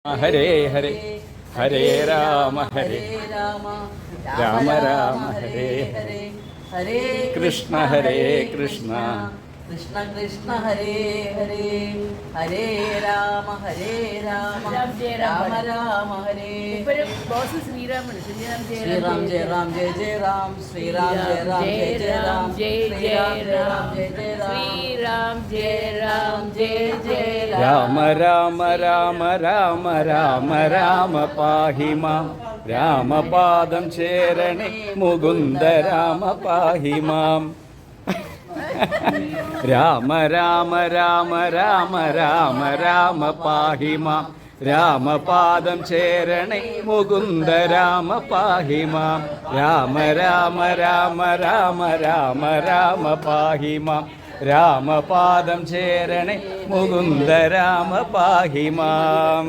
ഹരേ ഹരേ ഹരേ രാമ ഹരേ രാമ രാമ ഹരേ ഹരേ ഹരേ കൃഷ്ണ ഹരേ കൃഷ്ണ കൃഷ്ണ കൃഷ്ണ ഹരേ ഹരേ ഹരേ രാമ രാമ രാമ ഹരേ. ശ്രീരാമൻ ശ്രീറാം ജയ രാം ജയ ജയ രാം ശ്രീറാം ജയ രാം ജയ ജയ രാം ശ്രീറാം ജയ രാം ജയ ജയ രാം ശ്രീരാം ജയ രാം ജയ ജയ രാമ രാമ രാമ രാമ രാമ രാമ പാഹി മാം രാമപാദം ചേരണേ മുകുന്ദ രാമ പാഹി മാം രാമ രാമ രാമ രാമ രാമ രാമ പാഹി മാം രാമപാദം ചേരണേ മുകുന്ദ രാമ പാഹി മാം രാമ രാമ രാമ രാമ രാമ രാമ പാഹി മാം രാമപാദം ചേരണേ മുകുന്ദ രാമ പാഹി മാം.